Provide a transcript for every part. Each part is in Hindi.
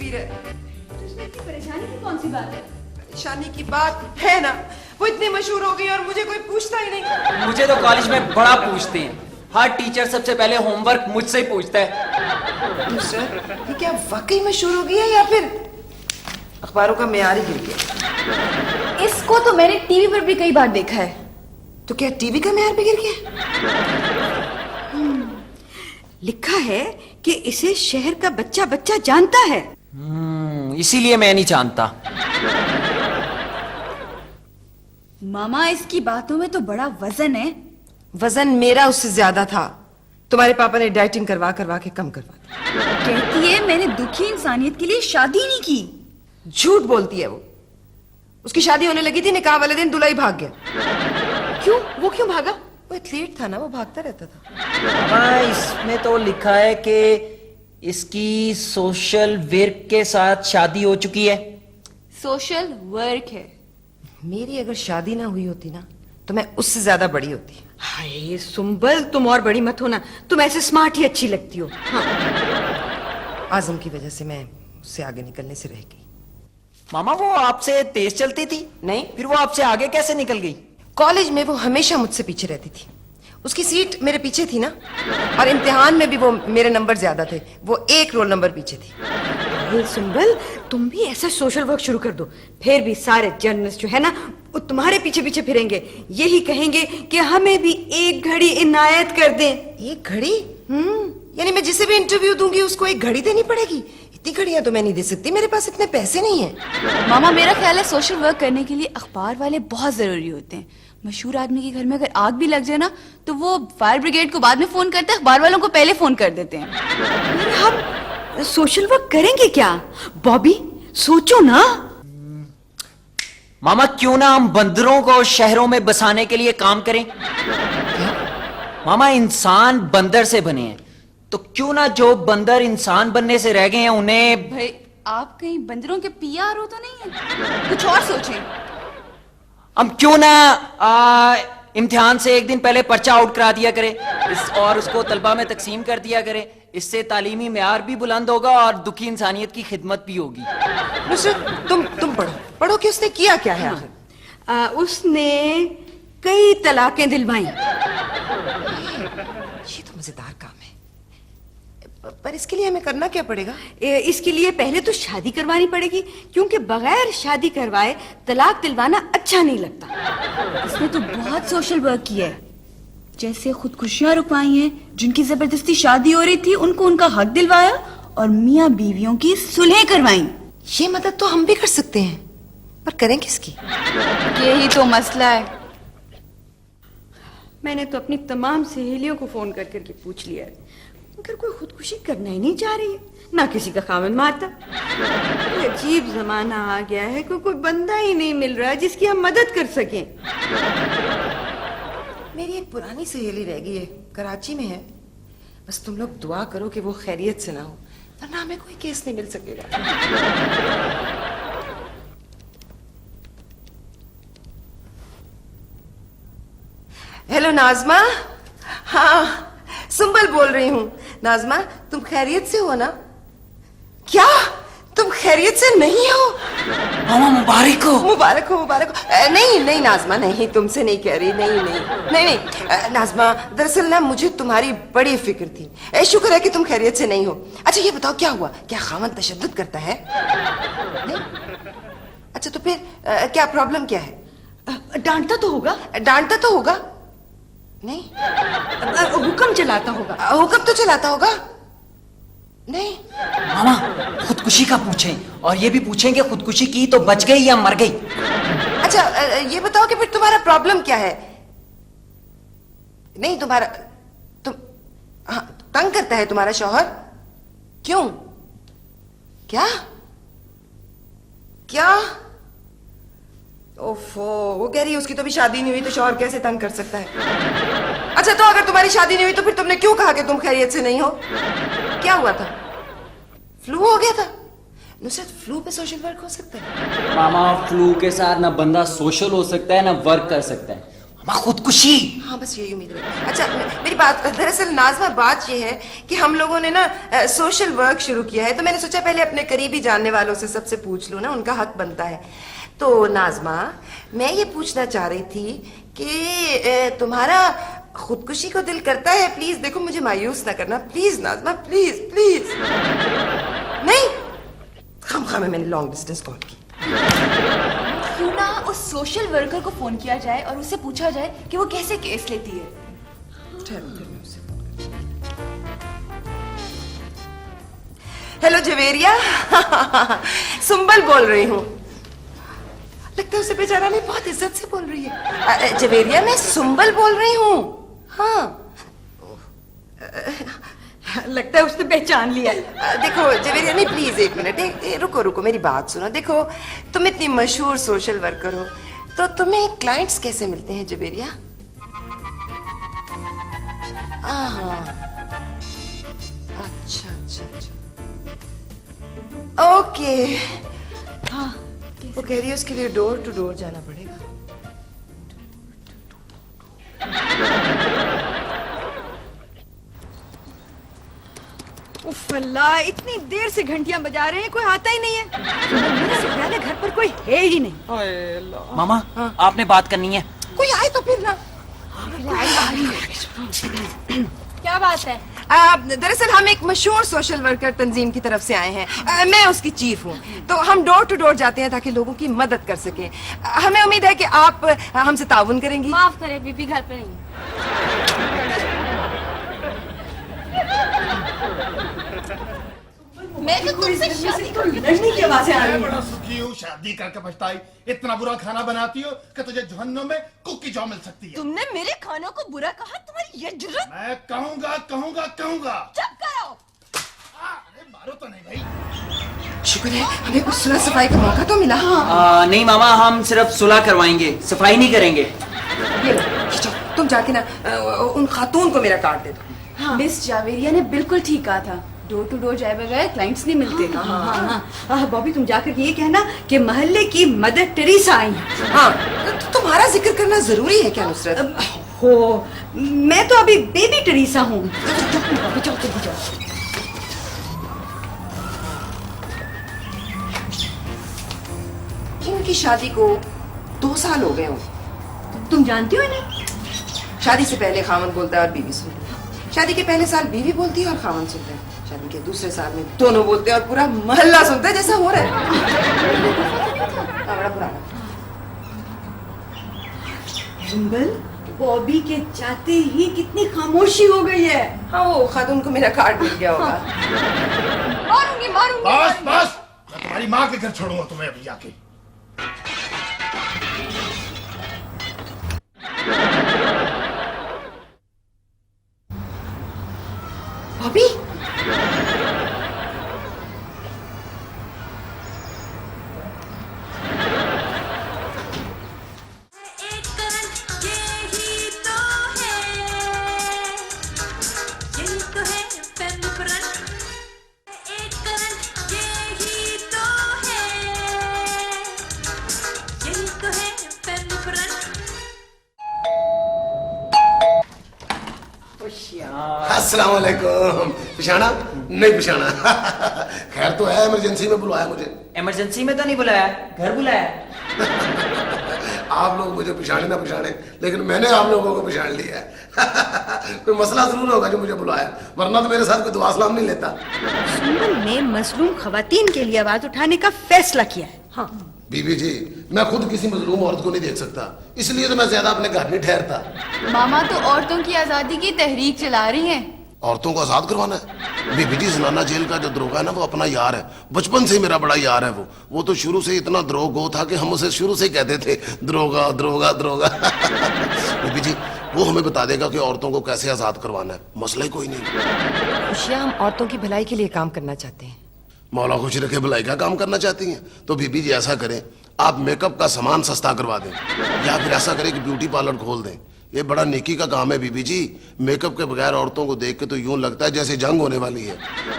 पी रहे। तो इसमें इतनी परेशानी की कौन सी बात है? परेशानी की बात है ना, वो इतनी मशहूर हो गई और मुझे कोई पूछता ही नहीं। मुझे तो कॉलेज में बड़ा पूछते हैं। हर टीचर सबसे पहले होमवर्क मुझसे ही पूछता है। सर, ये क्या वाकई मशहूर हो गई है या फिर अखबारों का मेयार ही गिर गया? इसको तो मैंने टीवी पर भी कई बार देखा है। तो क्या टीवी का मेयार भी गिर गया? लिखा है कि इसे शहर का बच्चा बच्चा जानता है। इसीलिए मैं नहीं जानता। मामा, इसकी बातों में तो बड़ा वजन है। वजन मेरा उससे ज्यादा था। तुम्हारे पापा ने डाइटिंग करवा करवा के कम करवा दिया। कहती है मैंने दुखी इंसानियत के लिए शादी नहीं की। झूठ बोलती है वो। उसकी शादी होने लगी थी, निकाह वाले दिन दूल्हा ही भाग गया। क्यों? वो क्यों भागा? वो एथलीट था ना, वो भागता रहता था। हाँ, इसमें तो लिखा है कि इसकी सोशल वर्क के साथ शादी हो चुकी है। सोशल वर्क है। मेरी अगर शादी ना हुई होती ना तो मैं उससे ज्यादा बड़ी होती। हाय सुंबल, तुम और बड़ी मत होना, तुम ऐसे स्मार्ट ही अच्छी लगती हो। हाँ। आजम की वजह से मैं उससे आगे निकलने से रह गई। मामा, वो आपसे तेज चलती थी? नहीं। फिर वो आपसे आगे कैसे निकल गई? कॉलेज में वो हमेशा मुझसे पीछे रहती थी। उसकी सीट मेरे पीछे थी ना, और इम्तिहान में भी वो मेरे नंबर ज्यादा थे। वो एक रोल नंबर पीछे थी। ये सुंबल, तुम भी ऐसा सोशल वर्क शुरू कर दो। फिर भी सारे जर्नलिस्ट जो है ना, वो तुम्हारे पीछे पीछे फिरेंगे, यही कहेंगे कि हमें भी एक घड़ी इनायत कर दें। एक घड़ी? यानी मैं जिसे भी इंटरव्यू दूंगी उसको एक घड़ी देनी पड़ेगी? इतनी घड़ियां तो मैं नहीं दे सकती, मेरे पास इतने पैसे नहीं है। मामा, मेरा ख्याल है सोशल वर्क करने के लिए अखबार वाले बहुत जरूरी होते हैं। मशहूर आदमी के घर में अगर आग भी लग जाए ना तो वो फायर ब्रिगेड को बाद में फोन करते हैं, अखबार वालों को पहले फोन कर देते हैं। हम सोशल वर्क करेंगे क्या? बॉबी, सोचो ना। मामा, क्यों ना हम बंदरों को शहरों में बसाने के लिए काम करें? मामा, इंसान बंदर से बने हैं, तो क्यों ना जो बंदर इंसान बनने से रह गए हैं उन्हें। भाई, आप कहीं बंदरों के पीआर हो तो नहीं है? कुछ और सोचें। हम क्यों ना इम्तिहान से एक दिन पहले पर्चा आउट करा दिया करें और उसको तलबा में तकसीम कर दिया करें। इससे तालीमी मेयार भी बुलंद होगा और दुखी इंसानियत की खिदमत भी होगी। नुसरत, तुम पढ़ो कि उसने किया क्या है आखिर? उसने कई तलाकें दिलवाई। ये तो मजेदार काम है, पर इसके लिए हमें करना क्या पड़ेगा? इसके लिए पहले तो शादी करवानी पड़ेगी, क्योंकि बगैर शादी करवाए तलाक दिलवाना अच्छा नहीं लगता। इसने तो बहुत सोशल वर्क किया है, जैसे खुदकुशियां रुकवाई हैं, जिनकी जबरदस्ती शादी हो रही थी उनको उनका हक दिलवाया, और मियां बीवियों की सुलह करवाई। ये मदद तो हम भी कर सकते हैं, पर करें किसकी? यही तो मसला है। मैंने तो अपनी तमाम सहेलियों को फोन कर करके पूछ लिया है, मगर कोई खुदकुशी करना ही नहीं चाह रही है, ना किसी का खामन मारता। अजीब जमाना आ गया है कि कोई बंदा ही नहीं मिल रहा जिसकी हम मदद कर सकें। मेरी एक पुरानी सहेली रह गई है, कराची में है। बस तुम लोग दुआ करो कि वो खैरियत से ना हो, वरना हमें कोई केस नहीं मिल सकेगा। हेलो नाजमा। हाँ, सुंबल बोल रही हूँ। नाजमा, तुम खैरियत से हो ना? क्या तुम खैरियत से नहीं हो? मामा, मुबारक हो। मुबारक हो, मुबारक हो। नहीं नहीं नाजमा, नहीं, तुमसे नहीं कह रही। नहीं नहीं नहीं नहीं नाजमा, दरअसल ना मुझे तुम्हारी बड़ी फिक्र थी। शुक्र है कि तुम खैरियत से नहीं हो। अच्छा ये बताओ, क्या हुआ? क्या खामन तशद्दुद करता है? नहीं? अच्छा तो फिर क्या प्रॉब्लम क्या है? डांटता तो होगा? डांटता तो होगा? नहीं। हुक्म चलाता होगा? हुक्म तो चलाता होगा? नहीं। मामा, खुदकुशी का पूछें, और ये भी पूछें कि खुदकुशी की तो बच गई या मर गई। अच्छा ये बताओ कि फिर तुम्हारा प्रॉब्लम क्या है? नहीं तुम्हारा, तुम हाँ, तंग करता है तुम्हारा शौहर? क्यों? क्या क्या? ओफो, वो कह रही है उसकी तो भी शादी नहीं हुई, तो शौहर कैसे तंग कर सकता है? अच्छा तो अगर तुम्हारी शादी नहीं हुई तो फिर तुमने क्यों कहा कि तुम खैरियत से नहीं हो? क्या हुआ था? फ्लू हो गया था? नुसरत, फ्लू पे सोशल वर्क हो सकता है? मामा, फ्लू के साथ ना बंदा सोशल हो सकता है ना वर्क कर सकता है। खुदकुशी। हाँ बस यही उम्मीद है। अच्छा मेरी बात, दरअसल नाज़मा बात ये है कि हम लोगों ने ना सोशल वर्क शुरू किया है, तो मैंने सोचा पहले अपने करीबी जानने वालों से सबसे पूछ लूँ ना, उनका हक बनता है। तो नाज़मा मैं ये पूछना चाह रही थी कि तुम्हारा खुदकुशी को दिल करता है? प्लीज देखो मुझे मायूस ना करना, प्लीज नाज़मा, प्लीज प्लीज। नहीं खामखा में मैंने लॉन्ग डिस्टेंस कॉल की। क्यों ना उस सोशल वर्कर को फोन किया जाए और उससे पूछा जाए कि वो कैसे केस लेती है। ठहरो, फिर मैं उससे फोन करती हूँ। हेलो जवेरिया, सुंबल बोल रही हूँ। लगता है उसे बेचारा ने बहुत इज्जत से बोल रही है। जवेरिया मैं सुंबल बोल रही हूँ। हाँ लगता है उसने पहचान लिया है। देखो जवेरिया, नहीं प्लीज एक मिनट, रुको रुको मेरी बात सुनो। देखो तुम इतनी मशहूर सोशल वर्कर हो, तो तुम्हें क्लाइंट्स कैसे मिलते हैं जवेरिया? हाँ अच्छा अच्छा अच्छा, ओके। हाँ वो कह रही है उसके लिए डोर टू डोर जाना पड़ेगा। उफ अल्लाह, इतनी देर से घंटियां बजा रहे हैं, कोई आता ही नहीं है। मेरे से ख्याल है घर पर कोई है ही नहीं। मामा आपने बात करनी है। कोई आए तो फिर ना। क्या बात है? दरअसल हम एक मशहूर सोशल वर्कर तंजीम की तरफ से आए हैं। मैं उसकी चीफ हूँ, तो हम डोर टू डोर जाते हैं ताकि लोगों की मदद कर सके। हमें उम्मीद है कि आप हमसे ताउन करेंगी। माफ करें, बीबी घर पे नहीं। मैं तो तुमसे शादी लड़ने की आवाजें आ रही मैं हैं। बड़ा सुखी हूँ, शादी करके पछताई। इतना बुरा खाना बनाती हो कि तुझे जहन्नुम में कुकी जौ मिल सकती है। तुमने मेरे खानों को बुरा कहा? तुम्हारी ये जुर्रत? मैं कहूँगा कहूँगा कहूँगा। चुप करो। अरे मारो तो नहीं भाई। शुक्र है हमें कुछ सुलह सफाई का मौका तो मिला। नहीं मामा, हम सिर्फ सुलह करवाएंगे, सफाई नहीं करेंगे। ये लो, ये जाओ, तुम जाके ना उन खातून को मेरा कार्ड दे दो। मिस जावेरिया ने बिल्कुल ठीक कहा था, डोर टू डोर जाए बगैर क्लाइंट्स नहीं मिलते। हाँ बॉबी, तुम जाकर ये कहना कि मोहल्ले की मदर टेरेसा आई है। हाँ तुम्हारा जिक्र करना जरूरी है क्या नुसरत? हो, मैं तो अभी बेबी टेरेसा हूँ। जाओ जल्दी जाओ। इनकी शादी को 2 साल हो गए हो। तुम जानती हो इन्हें? शादी से पहले खामन बोलता है और बीवी सुनती है। शादी के पहले साल बीवी बोलती है और खामन सुनता है। शादी के दूसरे साल में दोनों बोलते हैं और पूरा मोहल्ला सुनता है, जैसा हो रहा है। हाँ, बड़ा पुराना। सुंबल, बॉबी के जाते ही कितनी खामोशी हो गई है। हाँ वो खातून को मेरा कार्ड मिल गया होगा। मारूंगी मारूंगी। बस बस, मैं तुम्हारी माँ के घर छोड़ूंगा तुम्हें अभी जाके। भाभी अस्सलाम वालेकुम। पिछाना नहीं पिछाना। खैर तो है, इमरजेंसी में बुलाया मुझे। इमरजेंसी में तो नहीं बुलाया, घर बुलाया। आप लोग मुझे पिछाने ना पिछाने, लेकिन मैंने आप लोगों को पिछाड़ लिया है। कोई मसला जरूर होगा जो मुझे बुलाया, वरना तो मेरे साथ कोई दुआ सलाम नहीं लेता। सुंबल ने मजलूम खवातीन के लिए आवाज उठाने का फैसला किया है। हाँ बीबी जी, मैं खुद किसी मजलूम औरत को नहीं देख सकता, इसलिए तो मैं ज्यादा अपने घर नहीं ठहरता। मामा तो औरतों की आजादी की तहरीक चला रही हैं। औरतों को आजाद करवाना है? बीबी जी, जनाना जेल का जो दरोगा है ना, वो अपना यार है, बचपन से ही मेरा बड़ा यार है। वो तो शुरू से इतना द्रोगो था कि हम उसे शुरू से कहते थे द्रोगा द्रोगा द्रोगा। बीबी जी, वो हमें बता देगा कि औरतों को कैसे आजाद करवाना है, मसला ही कोई नहीं। खुशियाँ हम औरतों की भलाई के लिए काम करना चाहते हैं। मौला खुश रखे भलाई का काम करना चाहती हैं तो बीबी जी ऐसा करें, आप मेकअप का सामान सस्ता करवा दें, या फिर ऐसा करें कि ब्यूटी पार्लर खोल दें। ये बड़ा नेकी का काम है बीबी जी। मेकअप के बगैर औरतों को देख के तो यूं लगता है जैसे जंग होने वाली है।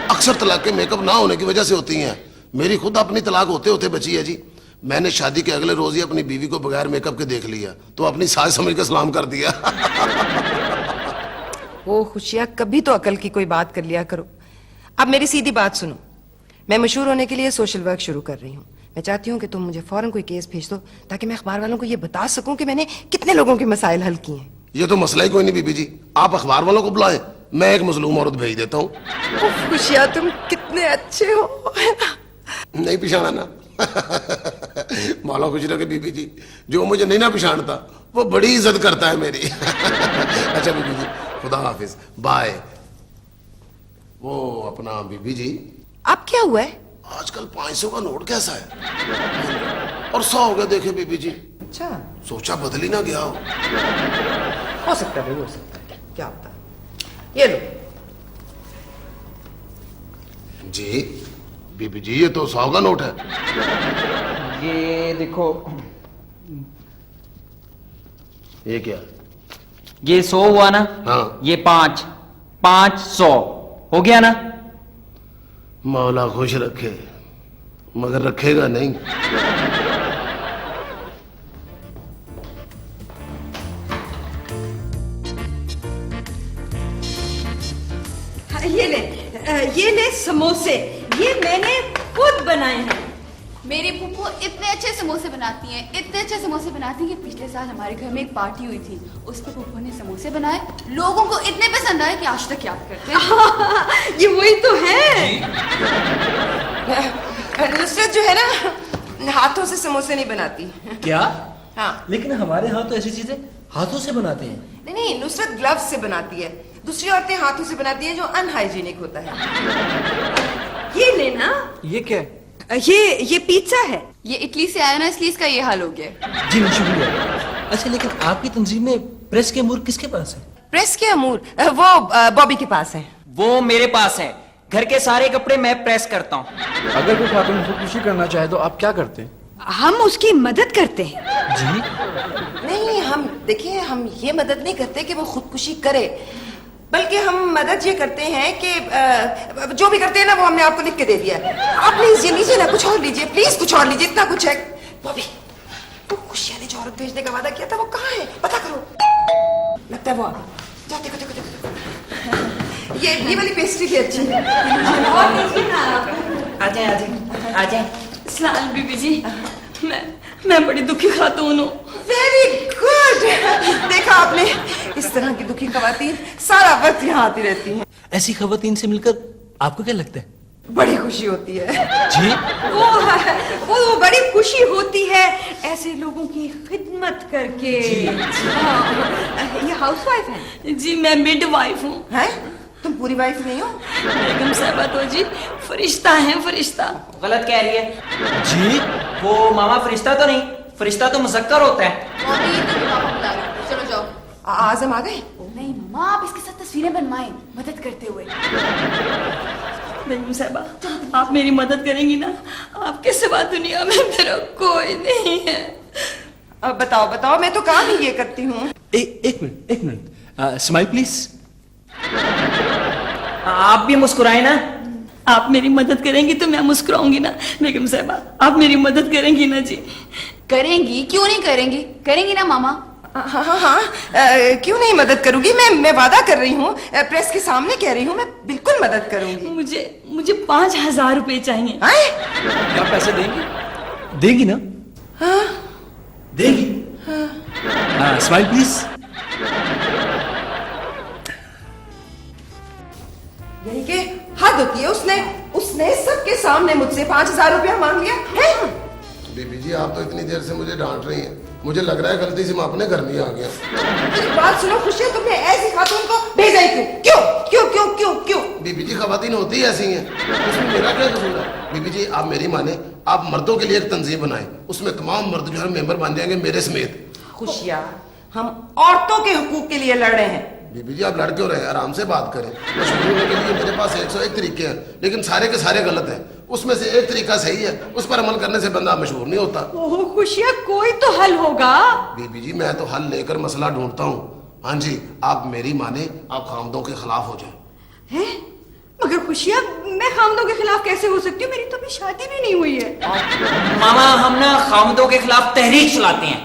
अक्सर तलाक के मेकअप ना होने की वजह से होती हैं। मेरी खुद अपनी तलाक होते होते बची है जी। मैंने शादी के अगले रोज ही अपनी बीवी को बगैर मेकअप के देख लिया तो अपनी सास समझ के सलाम कर दिया। ओ खुशियाँ, कभी तो अकल की कोई बात कर लिया करो। अब मेरी सीधी बात सुनो, मैं मशहूर होने के लिए सोशल वर्क शुरू कर रही हूँ। मैं चाहती हूँ कि तुम मुझे फौरन कोई केस भेज दो ताकि मैं अखबार वालों को ये बता सकूं कि मैंने कितने लोगों के मसाइल हल किए हैं। ये तो मसला ही कोई नहीं बीबी जी, आप अखबार वालों को बुलाएं, मैं एक मजलूम औरत भेज देता हूँ। खुशियाँ, तुम कितने अच्छे हो, है ना? नहीं पिछाना ना। मौला खुश रखे बीबी जी, जो मुझे नहीं ना पिछाड़ता वो बड़ी इज्जत करता है मेरी। अच्छा बीबी जी, खुदा हाफिज, बाय। वो अपना बीबी जी, अब क्या हुआ है? आजकल 500 का नोट कैसा है और 100 हो गया देखे बीबी जी। अच्छा, सोचा बदल ही ना गया हो सकता है, हो सकता है, क्या होता है। ये लो जी। बीबी जी, ये तो 100 का नोट है। ये देखो, ये क्या? ये 100 हुआ ना? हाँ। ये 500 हो गया ना? मौला खुश रखे, मगर रखेगा नहीं। ये ले समोसे, ये मैंने खुद बनाए हैं। मेरी फूफो इतने अच्छे समोसे बनाती हैं, इतने अच्छे समोसे बनाती हैं कि पिछले साल हमारे घर में एक पार्टी हुई थी, उस पर फूफो ने समोसे बनाए, लोगों को इतने पसंद आए कि आज तक याद करते हैं। ये वही तो है। नुसरत जो है ना, हाथों से समोसे नहीं बनाती। क्या? हाँ। लेकिन हमारे यहाँ तो ऐसी चीजें हाथों से बनाते हैं। नहीं नहीं, नुसरत ग्लव्स से बनाती है, दूसरी औरतें हाथों से बनाती हैं जो अनहाइजीनिक होता है। ये लेना। ये क्या? ये पिज्जा है। ये इटली से आया ना, इसलिए इसका ये हाल हो गया। जी नहीं, शुक्रिया। अच्छा, लेकिन आपकी तंजीम में प्रेस के अमूर किसके पास है? प्रेस के अमूर वो बॉबी के पास है। वो मेरे पास है, घर के सारे कपड़े मैं प्रेस करता हूँ। अगर कोई खातून खुदकुशी करना चाहे तो आप क्या करते हैं? हम उसकी मदद करते हैं। जी? नहीं, हम देखिए, हम ये मदद नहीं करते कि वो खुदकुशी करे, बल्कि हम मदद ये करते हैं कि जो भी करते हैं ना वो हमने आपको लिख के दे दिया है। आप प्लीज ये लीजिए ना, कुछ और लीजिए प्लीज, कुछ और लीजिए, इतना कुछ है। बॉबी, वो खुशियाँ ने जो औरत भेजने का वादा किया था वो कहाँ है, पता करो। लगता है वो आ गई। जाओ देखो देखो देखो, ये वाली पेस्ट्री भी अच्छी है। और लीजिए ना आप। आ जाए आ जाए। सलाल बीबी जी, मैं बड़ी दुखी खातून हूँ। Very good. देखा आपने, इस तरह की दुखी खवातीन सारा वक्त यहाँ आती रहती हैं। ऐसी खवातीन से मिलकर आपको क्या लगता है? बड़ी खुशी होती है। जी? वो बड़ी खुशी होती है ऐसे लोगों की खिदमत करके। ये हाउसवाइफ है? जी, मैं मिडवाइफ हूँ। हैं? तुम पूरी वाइफ नहीं हो? बेगम साहबा तो जी फरिश्ता है, फरिश्ता। गलत कह रही है जी? वो। मामा फरिश्ता तो नहीं, फरिश्ता तो मुज़क्कर होता है। चलो जाओ। आजम आ गए? नहीं मामा, आप इसके साथ तस्वीरें बनवाएं, मदद करते हुए। बेगम साहबा, आप मेरी मदद करेंगी ना? आपके सिवा दुनिया में मेरा कोई नहीं है। अब बताओ बताओ, मैं तो काम ही ये करती हूँ। एक मिनट, स्माइल प्लीज। आप भी मुस्कुराए ना। आप मेरी मदद करेंगी तो मैं मुस्कुराऊंगी ना बेगम साहबा। आप मेरी मदद करेंगी ना जी? करेंगी, क्यों नहीं करेंगी? करेंगी ना मामा? हाँ हाँ हाँ, क्यों नहीं मदद करूंगी। मैं वादा कर रही हूँ, प्रेस के सामने कह रही हूँ, मैं बिल्कुल मदद करूंगी। मुझे 5000 रुपए चाहिए। क्या पैसे देंगी? देंगी ना? हाँ? देंगी? हाँ, स्माइल प्लीज। यानी कि हद होती है। उसने सबके सामने मुझसे 5000 रुपया मांग लिया है। बीबी जी, आप तो इतनी देर से मुझे डांट रही हैं, मुझे लग रहा है गलती से मैं अपने घर में ही आ गया। एक बात सुनो खुशियाँ, तुमने ऐसी खातून को भेजा ही क्यों? क्यों क्यों क्यों क्यों क्यों? बीबी जी, खवातीन होती ही ऐसी हैं, इसमें मेरा क्या कसूर है? बीबी जी, आप मेरी माने, आप मर्दों के लिए एक तंजीम बनाएं, उसमें तमाम मर्द जो है मेंबर बन जाएंगे मेरे समेत। खुशियाँ, हम औरतों के हुकूक के लिए लड़ रहे हैं। बीबी जी, आप लड़ क्यों रहे हैं? आराम से बात करें। मशहूर होने के लिए मेरे पास 101 तरीके हैं, लेकिन सारे के सारे गलत हैं। उसमें से एक तरीका सही है, उस पर अमल करने से बंदा मशहूर नहीं होता। ओह खुशियाँ, कोई तो हल होगा। बीबी जी, मैं तो हल लेकर मसला ढूंढता हूँ। हाँ जी, आप मेरी माने, आप खामदों के खिलाफ हो जाए। हैं? मगर खुशियाँ, मैं खामदों के खिलाफ कैसे हो सकती हूँ? मेरी तो अभी शादी भी नहीं हुई है। मामा हम ना खामदों के खिलाफ तहरीक चलाते हैं।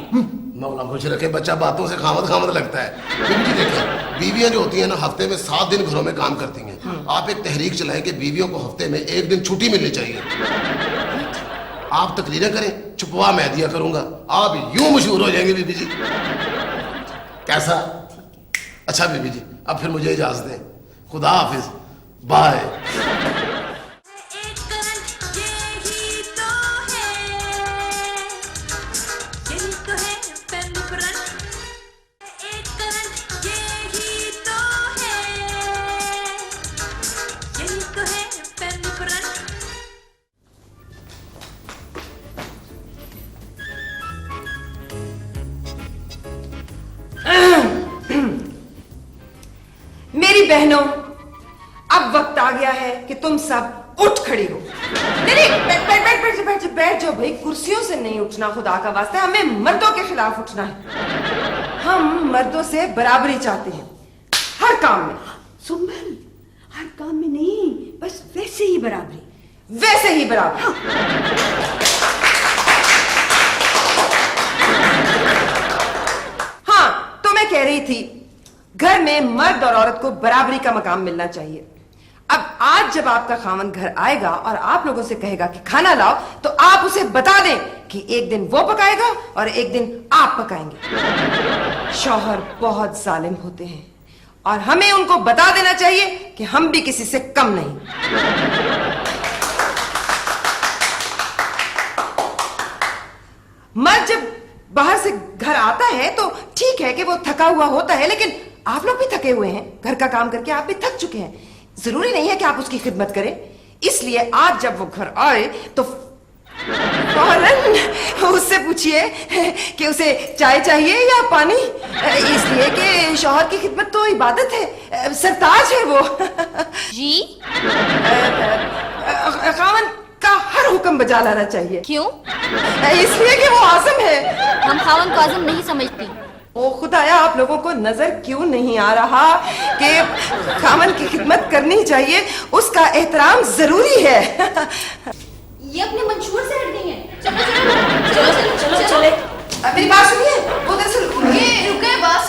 मौला खुश रखे, बच्चा बातों से खामद खामद लगता है। बीबी जी देखिए, बीवियां जो होती हैं ना हफ्ते में 7 दिन घरों में काम करती हैं। आप एक तहरीक चलाएं कि बीवियों को हफ्ते में 1 दिन छुट्टी मिलनी चाहिए। आप तकरीरें करें, छुपवा मैं दिया करूंगा, आप यूं मशहूर हो जाएंगे बीबी जी। कैसा? अच्छा बीबी जी, अब फिर मुझे इजाजत दें। खुदा हाफिज, बाय। मेरी बहनों, अब वक्त आ गया है कि तुम सब उठ खड़ी हो। नहीं नहीं, बैठ जाओ भाई, कुर्सियों से नहीं उठना, खुदा का वास्ता, हमें मर्दों के खिलाफ उठना है। हम मर्दों से बराबरी चाहते हैं हर काम में। सुम्बल, हर काम में नहीं, बस वैसे ही बराबरी। वैसे ही बराबरी। हाँ, तो मैं कह रही थी, घर में मर्द और औरत को बराबरी का मकाम मिलना चाहिए। अब आज जब आपका खामन घर आएगा और आप लोगों से कहेगा कि खाना लाओ, तो आप उसे बता दें कि एक दिन वो पकाएगा और एक दिन आप पकाएंगे। शौहर बहुत जालिम होते हैं और हमें उनको बता देना चाहिए कि हम भी किसी से कम नहीं। मर्द जब बाहर से घर आता है तो ठीक है कि वो थका हुआ होता है, लेकिन आप लोग भी थके हुए हैं, घर का काम करके आप भी थक चुके हैं। जरूरी नहीं है कि आप उसकी खिदमत करें। इसलिए आज जब वो घर आए तो फौरन उससे पूछिए कि उसे चाय चाहिए या पानी, इसलिए कि शौहर की खिदमत तो इबादत है, सरताज है वो। जी? खामन का हर हुक्म बजा लाना चाहिए। क्यों? इसलिए कि वो आज़म है। हम खामन को आज़म नहीं समझती। ओ खुदाया, आप लोगों को नजर क्यों नहीं आ रहा कि खामन की खिदमत करनी चाहिए, उसका एहतराम जरूरी है। ये अपने मंशूर से हट गई हैं। चलो चले। मेरी बात सुनिए, वो दरअसल रुके बस।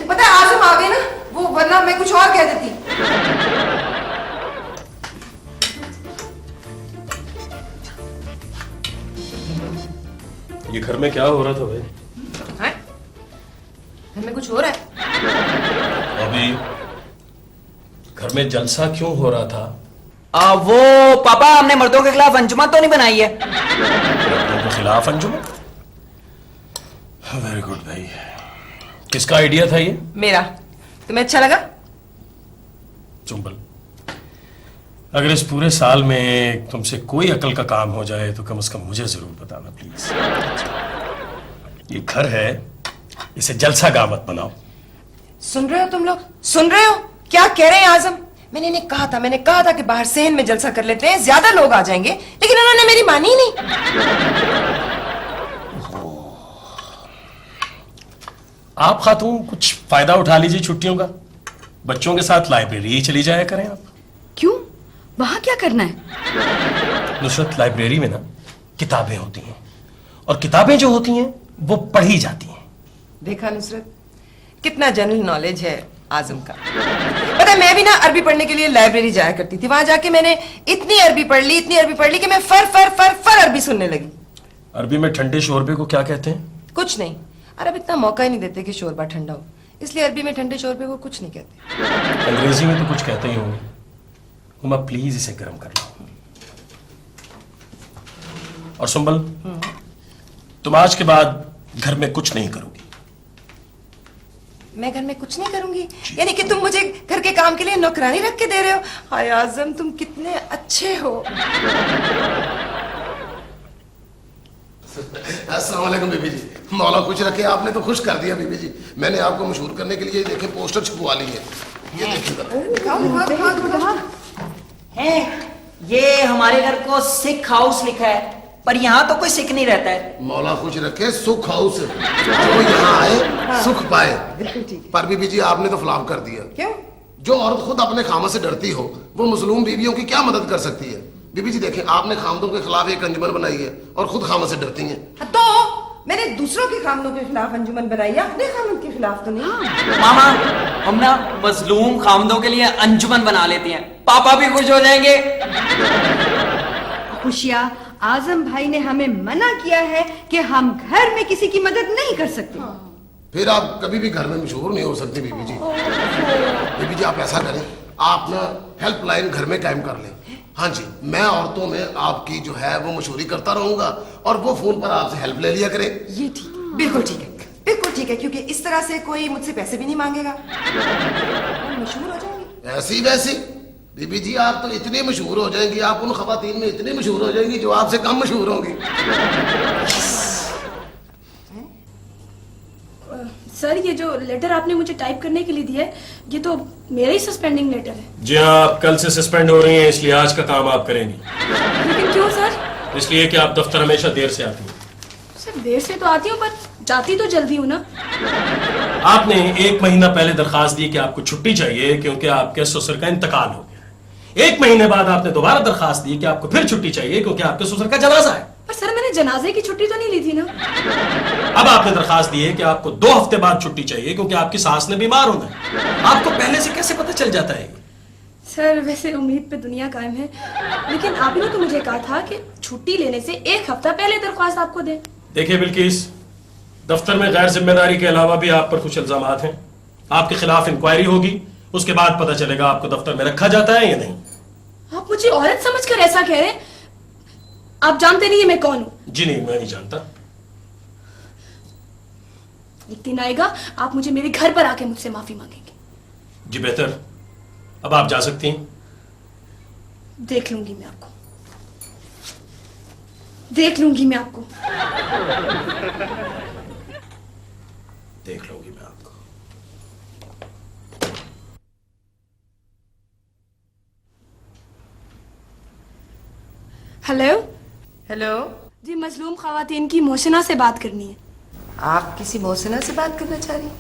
पता है आज़म आ गए ना वो, वरना मैं कुछ और कह देती। ये घर में क्या हो रहा था भाई? घर में कुछ हो रहा है? अभी घर में जलसा क्यों हो रहा था? वो पापा, हमने मर्दों के खिलाफ अंजुमन तो नहीं बनाई है? मर्दों के खिलाफ अंजुमन? वेरी गुड भाई। किसका आइडिया था ये? मेरा। तुम्हें अच्छा लगा? चुंबल, अगर इस पूरे साल में तुमसे कोई अकल का काम हो जाए तो कम से कम मुझे जरूर बताना प्लीज। ये घर है, इसे जलसा गाह मत बनाओ। सुन रहे हो तुम लोग? सुन रहे हो क्या कह रहे हैं आज़म? मैंने कहा था कि बाहर सेहन में जलसा कर लेते हैं, ज्यादा लोग आ जाएंगे, लेकिन उन्होंने मेरी मानी ही नहीं। आप खातून कुछ फायदा उठा लीजिए छुट्टियों का, बच्चों के साथ लाइब्रेरी ही चली जाया करें आप। क्यों? वहां क्या करना है? नुसरत, लाइब्रेरी में ना किताबें होती हैं, और किताबें जो होती हैं वो पढ़ी जाती हैं। देखा नुसरत, कितना जनरल नॉलेज है आज़म का। पता है, मैं भी ना अरबी पढ़ने के लिए लाइब्रेरी जाया करती थी। वहां जाके मैंने इतनी अरबी पढ़ ली कि मैं फर अरबी सुनने लगी। अरबी में ठंडे शोरबे को क्या कहते हैं? कुछ नहीं, अरब इतना मौका ही नहीं देते कि शोरबा ठंडा हो, इसलिए अरबी में ठंडे शोरबे को कुछ नहीं कहते। अंग्रेजी में तो कुछ कहते ही होंगे। हुमा प्लीज इसे गर्म कर लो। और सुंबल, तुम आज के बाद घर में कुछ नहीं करोगी। मैं घर में कुछ नहीं करूंगी? यानी कि तुम मुझे घर के काम के लिए नौकरानी रख के दे रहे हो? हाय आज़म, तुम कितने अच्छे हो। अस्सलाम वालेकुम बीबी जी। मौला खुश रखे, आपने तो खुश कर दिया बीबी जी। मैंने आपको मशहूर करने के लिए देखे पोस्टर छपवा ली है, ये देखिए। है ये हमारे घर को सिख हाउस लिखा है, पर यहाँ तो कोई सिख नहीं रहता है। मौला खुश रखे, सुख हाउस, जो यहाँ आए सुख पाए। बिल्कुल ठीक है। पर बीबी जी आपने तो फ्लॉप कर दिया। क्यों? जो औरत खुद अपने खामद से डरती हो वो मजलूम बीवियों की क्या मदद कर सकती है? बीबी जी देखें, आपने खामदों के खिलाफ एक अंजुमन बनाई है और खुद खामद से डरती हैं। तो मैंने दूसरों के खामदों के खिलाफ अंजुमन बनाई है, अपने खामद के खिलाफ तो नहीं। मामा हम ना मजलूम खामदों के लिए अंजुमन बना लेती हैं, पापा भी खुश हो जाएंगे। खुशिया, आजम भाई ने हमें मना किया है कि हम घर में किसी की मदद नहीं कर सकते। फिर आप कभी भी घर में मशहूर नहीं हो सकती बीबी जी। बीबी जी आप ऐसा करें, आप ना हेल्पलाइन घर में कायम कर लें। हाँ जी, मैं औरतों में आपकी जो है वो मशहूरी करता रहूंगा और वो फोन पर आपसे हेल्प ले लिया करे। ये ठीक, बिल्कुल ठीक है, बिल्कुल ठीक है, क्योंकि इस तरह से कोई मुझसे पैसे भी नहीं मांगेगा, मशहूर हो जाएंगे। ऐसी वैसी बीबी जी आप तो इतनी मशहूर हो जाएंगी, आप उन खवातीन में इतनी मशहूर हो जाएंगी जो आपसे कम मशहूर होंगी। सर, ये जो लेटर आपने मुझे टाइप करने के लिए दिया है, ये तो मेरा ही सस्पेंडिंग लेटर है। जी हाँ, आप कल से सस्पेंड हो रही हैं, इसलिए आज का काम आप करेंगी। लेकिन क्यों सर? इसलिए कि आप दफ्तर हमेशा देर से आती हैं। सर देर से तो आती हूँ, पर जाती तो जल्दी हूँ ना। आपने 1 महीना पहले दरखास्त दी कि आपको छुट्टी चाहिए क्योंकि आपके ससुर का इंतकाल हो गया। 1 महीने बाद आपने दोबारा दरखास्त दी कि आपको फिर छुट्टी चाहिए क्योंकि आपके ससुर का जनाजा है। पर सर मैंने जनाजे की छुट्टी तो नहीं ली थी ना। अब आपने दरखास्त दी है कि आपको 2 हफ्ते बाद छुट्टी चाहिए क्योंकि आपकी सास ने बीमार होना है। आपको पहले से कैसे पता चल जाता है? सर वैसे उम्मीद पे दुनिया कायम है, लेकिन आप ही ने तो मुझे कहा था कि छुट्टी लेने से 1 हफ्ता पहले दरख्वास्त आपको दें। देखिए बिल्किस, दफ्तर में गैर जिम्मेदारी के अलावा भी आप पर कुछ इल्जामात हैं। आपके खिलाफ इंक्वायरी होगी, उसके बाद पता चलेगा आपको दफ्तर में रखा जाता है या नहीं। आप मुझे औरत समझकर ऐसा कह रहे हैं? आप जानते नहीं है मैं कौन हूं। जी नहीं, मैं नहीं जानता। एक दिन आएगा आप मुझे मेरे घर पर आके मुझसे माफी मांगेंगे। जी बेहतर, अब आप जा सकती हैं। देख लूंगी मैं आपको, देख लूंगी मैं आपको, देख लूंगी मैं आपको। हेलो हेलो, जी, मजलूम खवातीन की मोहसिना से बात करनी है। आप किसी मोहसिना से बात करना चाह रही हैं?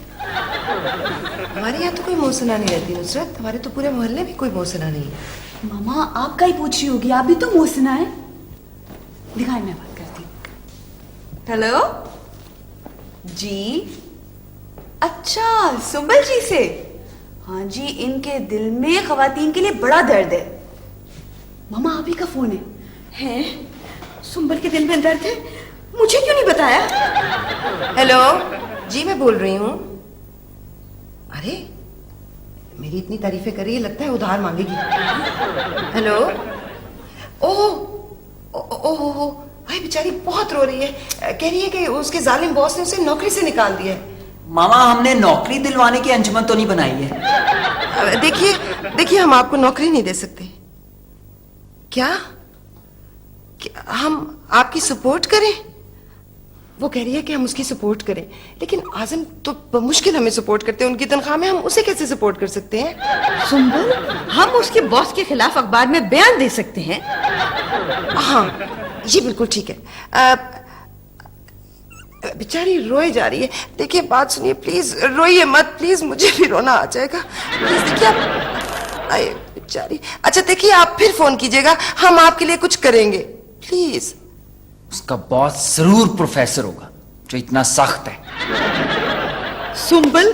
हमारे यहाँ तो कोई मोहसिना नहीं रहती नुसरत, हमारे तो पूरे मोहल्ले में कोई मोहसिना नहीं है। मामा आपका ही पूछ रही होगी, आप भी तो मोहसिना है। दिखाई मैं बात करती हूँ। हेलो जी, अच्छा सुंबल जी से। हाँ जी, इनके दिल में खवातीन के लिए बड़ा दर्द है। मामा आप ही का फोन है। सुंबल के दिल में दर्द है, मुझे क्यों नहीं बताया? हेलो जी, मैं बोल रही हूँ। अरे मेरी इतनी तारीफें कर रही है, लगता है उधार मांगेगी। हेलो, ओह भाई बेचारी बहुत रो रही है, कह रही है कि उसके जालिम बॉस ने उसे नौकरी से निकाल दिया है। मामा हमने नौकरी दिलवाने की अंजुमन तो नहीं बनाई है। देखिए हम आपको नौकरी नहीं दे सकते। क्या हम आपकी सपोर्ट करें? वो कह रही है कि हम उसकी सपोर्ट करें, लेकिन आजम तो मुश्किल हमें सपोर्ट करते हैं, उनकी तनख्वाह में हम उसे कैसे सपोर्ट कर सकते हैं? सुंबल, हम उसके बॉस के खिलाफ अखबार में बयान दे सकते हैं। हाँ ये बिल्कुल ठीक है। बेचारी रोए जा रही है। देखिए बात सुनिए, प्लीज रोइए मत, प्लीज, मुझे भी रोना आ जाएगा। प्लीज देखिए आप, आए बेचारी। अच्छा देखिए आप फिर फोन कीजिएगा, हम आपके लिए कुछ करेंगे, प्लीज। उसका बॉस जरूर प्रोफेसर होगा जो इतना सख्त है। सुंबल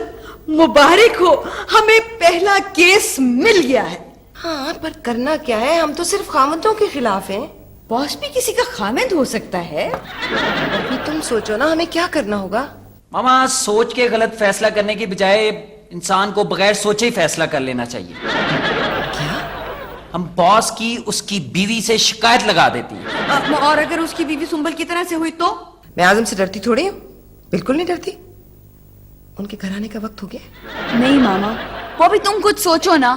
मुबारक हो, हमें पहला केस मिल गया है। हाँ पर करना क्या है, हम तो सिर्फ खामदों के खिलाफ हैं। बॉस भी किसी का खामिद हो सकता है। अभी तुम सोचो ना हमें क्या करना होगा। मामा सोच के गलत फैसला करने की बजाय इंसान को बगैर सोचे ही फैसला कर लेना चाहिए। क्या? हम बॉस की उसकी बीवी से शिकायत लगा देती है। और अगर उसकी बीवी सुंबल की तरह से हुई तो? मैं आजम से डरती थोड़ी हूँ, बिल्कुल नहीं डरती। उनके घर आने का वक्त हो गया। नहीं मामा, वो भी तुम कुछ सोचो ना।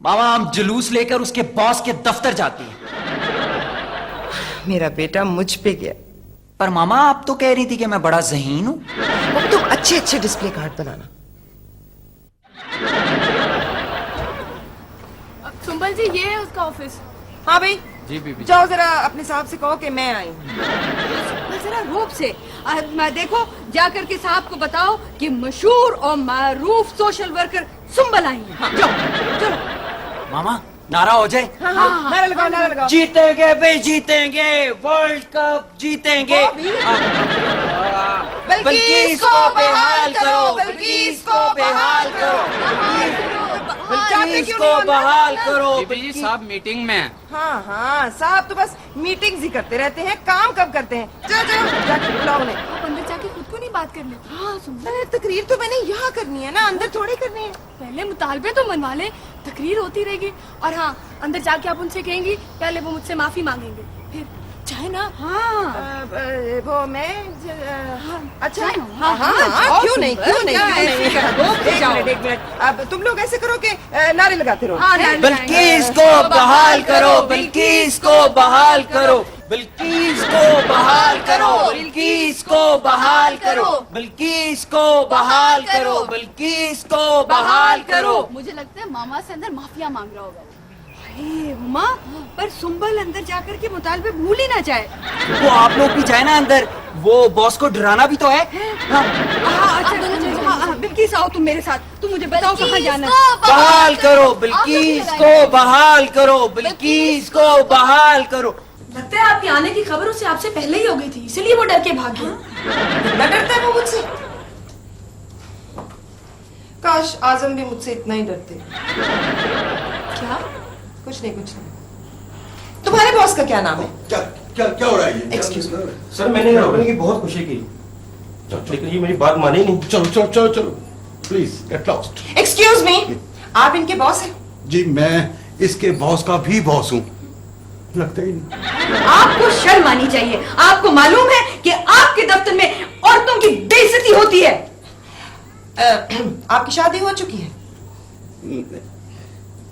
मामा हम जुलूस लेकर उसके बॉस के दफ्तर जाती हैं। मेरा बेटा मुझ पे गया। पर मामा आप तो कह रही थी कि मैं बड़ा ज़हीन हूं। अब तुम अच्छे अच्छे डिस्प्ले कार्ड बनाना। सुंबल जी ये है उसका ऑफिस। हाँ भाई जी बीबी। जाओ जरा अपने साहब से कहो कि मैं आई। जरा रूप से देखो, जाकर के साहब को बताओ कि मशहूर और मारूफ सोशल वर्कर सुंबल आई है। जाओ चलो। मामा नारा हो जाए। नारा लगाओ, नारा लगाओ। जीतेंगे भाई, जीतेंगे, वर्ल्ड कप जीतेंगे। बल्किस को बहाल करो, बल्किस को बहाल करो, बल्किस को बहाल करो। बीबी जी साहब मीटिंग में हैं। हाँ हाँ साहब तो बस मीटिंग्स ही करते रहते हैं, काम कब करते हैं। चलो चलो जाके बुलाओ उन्हें। आप अंदर जाके खुद को नहीं बात कर लेते? हाँ सुंदर, तकरीर तो मैंने यहाँ करनी है ना, अंदर थोड़ी करनी है। पहले मुतालबे तो मनवा ले, तकरीर होती रहेगी। और हाँ, अंदर जाके आप उनसे कहेंगी, पहले वो मुझसे माफी मांगेंगे, फिर चाहे ना। हाँ वो मैं अच्छा हाँ, हाँ, क्यों नहीं, क्यों नहीं, क्यों नहीं। जाओ। एक मिनट, अब तुम लोग ऐसे करो कि नारे लगाते रहो। हाँ, नारे बल्किस को बहाल करो, बल्किस को बहाल करो, बल्किस को बहाल करो, बल्किस को बहाल करो, बल्किस को बहाल करो, बल्किस को बहाल करो। मुझे लगता है मामा से अंदर माफिया मांग रहा होगा। अरे उमा, पर सुंबल अंदर जाकर के मुतालबे भूल ही ना जाए। वो आप लोग भी जाए ना अंदर, वो बॉस को डराना भी तो है। हाँ। अच्छा, बिल्किस आओ तुम मेरे साथ, तुम मुझे बताओ कहाँ जाना है। बहाल करो, बल्किस को बहाल करो, बल्किस को बहाल करो। लगता है आपके आने की खबर उसे आपसे पहले ही हो गई थी, इसलिए वो डर के भाग गया। कितना डरता है वो मुझसे। काश आजम भी मुझसे इतना ही डरते। क्या? कुछ नहीं, कुछ नहीं। तुम्हारे बॉस का क्या नाम है? क्या क्या क्या हो रहा है ये? Excuse me. सर मैंने रोकने की बहुत कोशिश की, लेकिन ये मेरी बात मानी नहीं। चलो चलो चलो चलो, please get lost. Excuse me, आप इनके बॉस हैं? जी मैं इसके बॉस का भी बॉस हूँ। लगता ही नहीं। आपको शर्म आनी चाहिए। आपको मालूम है कि आपके दफ्तर में औरतों की बेइज्जती होती है। आपकी शादी हो चुकी है?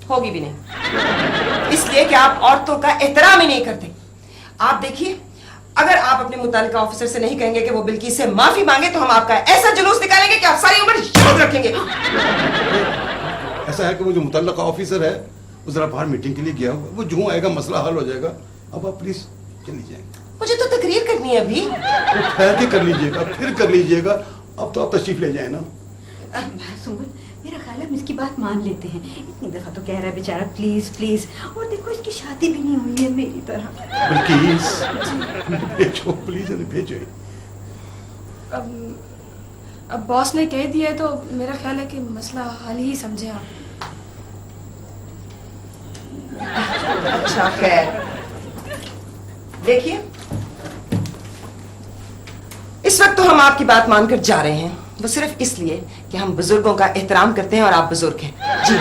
होगी भी नहीं, इसलिए कि आप औरतों का एहतराम ही नहीं करते। आप देखिए, अगर आप अपने मुतालिका ऑफिसर से नहीं कहेंगे कि वो बिल्किस से माफी मांगे, तो हम आपका ऐसा जुलूस निकालेंगे कि आप सारी उम्र याद रखेंगे। ऐसा है कि वो जो मुतल्लका ऑफिसर है वो जरा बाहर मीटिंग के लिए गया होगा, वो जो आएगा मसला हल हो जाएगा। अब आप प्लीज चली जाएंगे। मुझे तो तकरीर करनी है अभी। तो ठहर के कर लीजिएगा, फिर कर लीजिएगा। अब तो आप तशरीफ ले जाए ना। सुंबल, मेरा ख्याल है हम इसकी बात मान लेते हैं। इतनी दफा तो कह रहा है बेचारा, प्लीज प्लीज। और देखो इसकी शादी भी नहीं हुई है मेरी तरह। बिल्किस भेजो प्लीज, भेजो। अब बॉस ने कह दिया है तो मेरा ख्याल है कि मसला हल ही समझे आप। अच्छा खैर, देखिए इस वक्त तो हम आपकी बात मानकर जा रहे हैं, वो सिर्फ इसलिए कि हम बुजुर्गों का एहतराम करते हैं और आप बुजुर्ग हैं। जी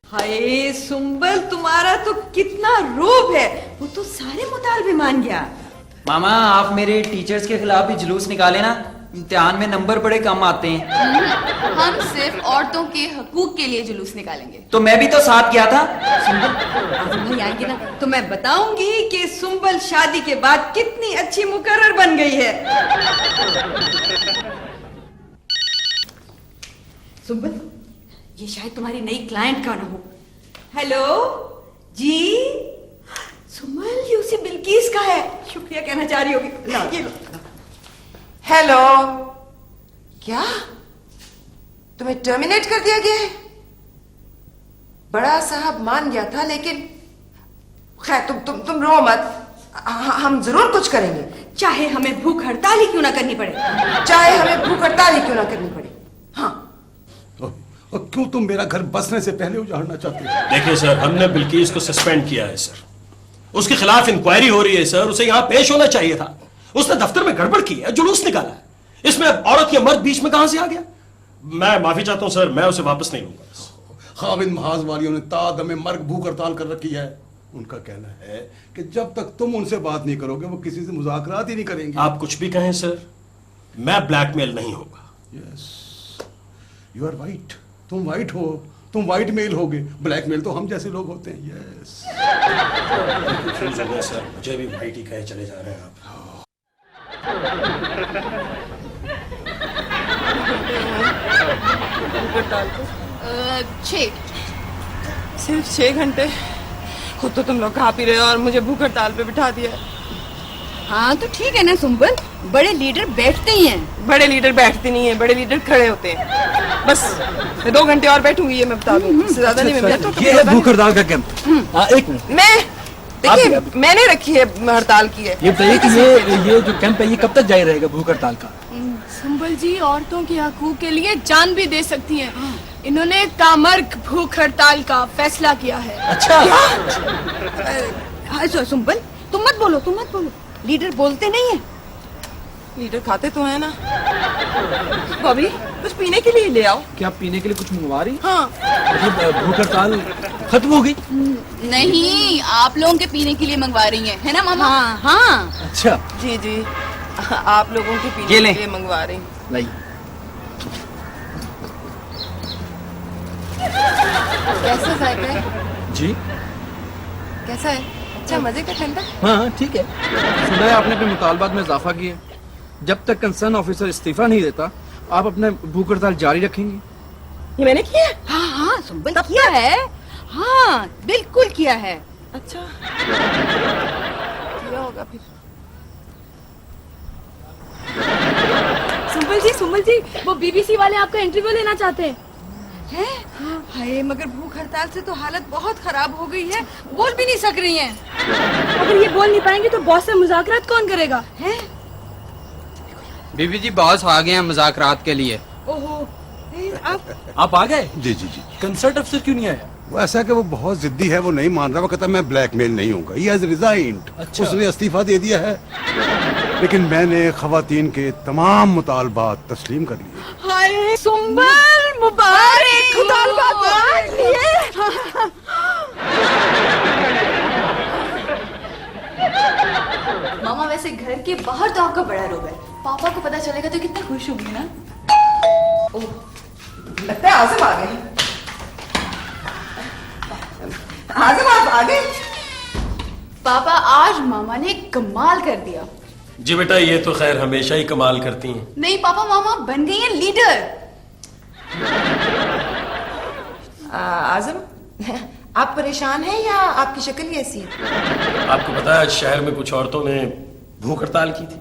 हाय सुंबल, तुम्हारा तो कितना रोब है। वो तो सारे मुतालबे मान गया। मामा आप मेरे टीचर्स के खिलाफ भी जुलूस निकाले ना, इम्तिहान में नंबर बड़े कम आते हैं। हम सिर्फ औरतों के हकूक के लिए जुलूस निकालेंगे। तो मैं भी तो साथ गया था। सुंबल आएंगे ना तो मैं बताऊंगी कि सुंबल शादी के बाद कितनी अच्छी मुकर्रर बन गई है। सुंबल, ये शायद तुम्हारी नई क्लाइंट का ना हो। हेलो जी, सुंबल ये उसी बिल्किस का है। शुक्रिया कहना चाह रही होगी। ये लो। हेलो, क्या तुम्हें टर्मिनेट कर दिया गया है? बड़ा साहब मान गया था, लेकिन खैर तुम रो मत, हम जरूर कुछ करेंगे। चाहे हमें भूख हड़ताल ही क्यों ना करनी पड़े। चाहे हमें भूख हड़ताल ही क्यों ना करनी पड़े। हाँ, और क्यों तुम मेरा घर बसने से पहले उजाड़ना चाहते हो? देखिए सर, हमने बिल्किस को सस्पेंड किया है सर, उसके खिलाफ इंक्वायरी हो रही है सर, उसे यहाँ पेश होना चाहिए था। उसने दफ्तर में गड़बड़ की है, जुलूस निकाला है, इसमें औरत या मर्द बीच में कहां से आ गया? मैं माफी चाहता हूं सर, मैं उसे वापस नहीं लूंगा। खाविंद महाज वालियों ने तादमे मर्ग भूख हड़ताल कर रखी है। उनका कहना है कि जब तक तुम उनसे बात नहीं करोगे वो किसी से मुज़ाकरात ही नहीं करेंगे। आप कुछ भी कहें सर, मैं ब्लैकमेल नहीं होगा। Yes, you are white. तुम वाइट हो, तुम वाइट मेल होगे, ब्लैकमेल तो हम जैसे लोग होते हैं। यस कंफ्यूज हो गए सर, मुझे भी वाइट ही कहे चले जा रहे हैं आप। हड़ताल को? 6। सिर्फ 6 घंटे? खुद तो तुम लोग खा पी रहे हो और मुझे भूख हड़ताल पे बिठा दिया है। हाँ तो ठीक है ना सुंबल, बड़े लीडर बैठते ही हैं। बड़े लीडर बैठते नहीं है, बड़े लीडर खड़े होते हैं। बस मैं 2 घंटे और बैठूंगी, ये मैं बता दूं, इससे ज्यादा नहीं। मैं तो ये है भूख हड़ताल का कैंप। एक मिनट, मैं देखिए मैंने रखी है, हड़ताल की है। ये बताइए कि ये जो कैंप है ये कब तक जारी रहेगा भूख हड़ताल का? संबल जी औरतों के हकूक के लिए जान भी दे सकती हैं। इन्होंने कामर्ग भूख हड़ताल का फैसला किया है। अच्छा सुंबल तुम मत बोलो, लीडर बोलते नहीं है। लीडर खाते तो है ना। बॉबी कुछ पीने के लिए ले आओ। क्या पीने के लिए कुछ मंगवा रही? हाँ मतलब भूख हड़ताल खत्म हो गई? नहीं, आप लोगों के पीने के लिए मंगवा रही हैं, है ना मामा? हाँ अच्छा जी जी, आप लोगों के पीने के लिए मंगवा रही। नहीं कैसा जायका है जी? कैसा है? अच्छा मजे का ठंडा? हाँ ठीक है। सुना है आपने अपने मुतालबात में इजाफा किया। जब तक कंसर्न ऑफिसर इस्तीफा नहीं देता आप अपने भूख हड़ताल जारी रखेंगी? ये मैंने किया? हाँ सुंबल किया है। हाँ बिल्कुल किया है। अच्छा किया होगा फिर। सुंबल जी वो बीबीसी वाले आपका इंटरव्यू लेना चाहते हैं। हाय मगर भूख हड़ताल से तो हालत बहुत खराब हो गई है, बोल भी नहीं सक रही हैं। अगर ये बोल नहीं पाएंगे तो बॉस से मुज़ाकरात कौन करेगा? बीबी जी बॉस आ गए हैं मुज़ाकरात के लिए। ओहो आप आ गए? जी जी जी। कंसर्ट अफसर क्यों नहीं आया? वो ऐसा कि वो बहुत जिद्दी है, वो नहीं मान रहा। वो कहता मैं ब्लैकमेल नहीं होऊंगा। He has resigned. अच्छा। उसने इस्तीफा दे दिया है। लेकिन मैंने खवातीन के तमाम मुतालबात तस्लीम कर लिए। हाय सुंबल मुबारक, मुतालबात मान लिए। मामा वैसे घर के बाहर तो आपका बड़ा रोब है, पापा को पता चलेगा तो कितना खुश होगी ना। ओह लगता है आज़म आ गए। आज़म आप आ गए? पापा आज मामा ने कमाल कर दिया। जी बेटा, ये तो खैर हमेशा ही कमाल करती हैं। नहीं पापा, मामा बन गई हैं लीडर। आज़म आप परेशान हैं या आपकी शक्ल ही ऐसी है? आपको पता है शहर में कुछ औरतों ने भूख हड़ताल की थी,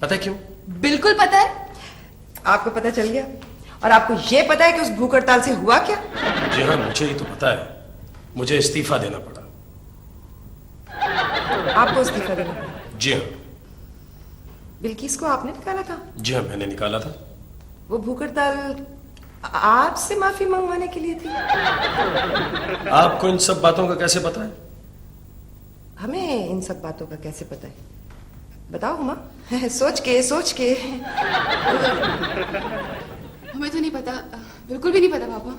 पता है क्यों? बिल्कुल पता है। आपको पता चल गया? और आपको ये पता है कि उस भूख हड़ताल से हुआ क्या? जी हाँ, मुझे ही तो पता है। मुझे इस्तीफा देना पड़ा। आपको इस्तीफा देना पड़ा? जी हाँ। बिल्किस को आपने निकाला था? जी हाँ, मैंने निकाला था। वो भूख हड़ताल आपसे माफी मंगवाने के लिए थी? आपको इन सब बातों का कैसे पता है? हमें इन सब बातों का कैसे पता है? बताओ हुमा। सोच के हमें तो नहीं पता, बिल्कुल भी नहीं पता पापा।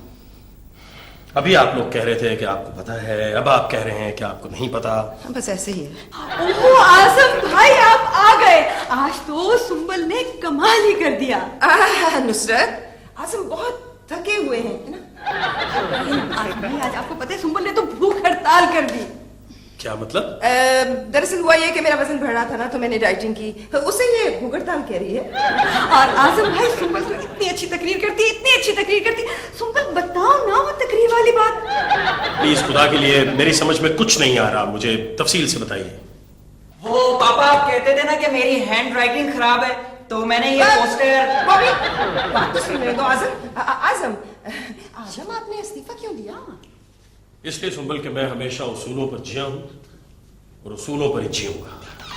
अभी आप लोग कह रहे थे कि आपको पता है, अब आप कह रहे हैं कि आपको नहीं पता। बस ऐसे ही है। ओह आज़म भाई आप आ गए। आज तो सुंबल ने कमाल ही कर दिया। नुसरत, आज़म बहुत थके हुए हैं, है ना? आज आपको पता है सुंबल ने तो भूख हड़ताल कर दी। क्या मतलब? दरअसल हुआ ये कि मेरा वजन बढ़ रहा था ना, तो मैंने डाइटिंग की, तो उससे ये भूख हड़ताल कह रही है। और आज़म भाई सुंबल तो इतनी अच्छी तकरीर करती, इतनी अच्छी तकरीर करती। सुंबल बताओ ना वो तकरीर वाली बात। प्लीज खुदा के लिए, मेरी समझ में कुछ नहीं आ रहा, मुझे तफसील से बताइए। वो पापा आप कहते थे ना कि मेरी हैंड राइटिंग खराब है, तो मैंने ये पोस्टर। बात तो सुन रहे हो आज़म, आपने इस्तीफा क्यों दिया? इसलिए सुंबल के मैं हमेशा उसूलों पर जिया हूं और उसूलों पर ही जीऊंगा।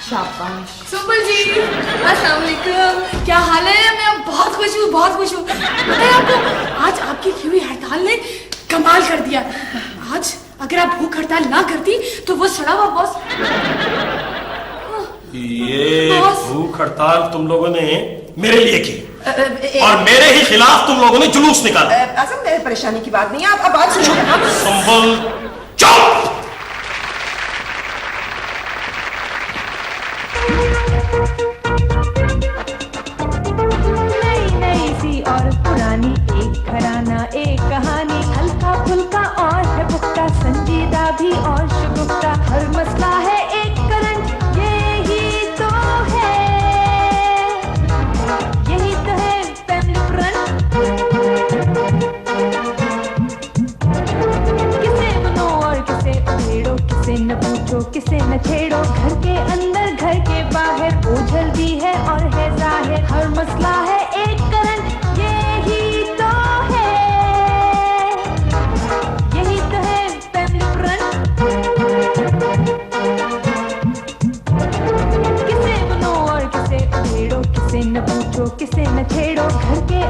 शाबाश। सुंबल जी अस्सलाम वालेकुम, क्या हाल है? मैं बहुत खुश हूँ, बहुत खुश हूँ। पता है आपको, आज आपकी की हुई हड़ताल ने कमाल कर दिया। आज अगर आप भूख हड़ताल ना करती तो वो सड़ा हुआ बॉस। ये भूख हड़ताल तुम लोगों ने मेरे लिए की और मेरे ही खिलाफ तुम लोगों ने जुलूस निकाला। आज़म मेरे परेशानी की बात नहीं है, आप बात सुनिए। संभल चुप। नई सी और पुरानी, एक घराना एक कहानी, हल्का फुल्का और है पुख्ता, संजीदा भी और शुगुफ्ता, हर मसला है एक करंट, यही तो है फैमिली फ्रंट। छेड़ो घर के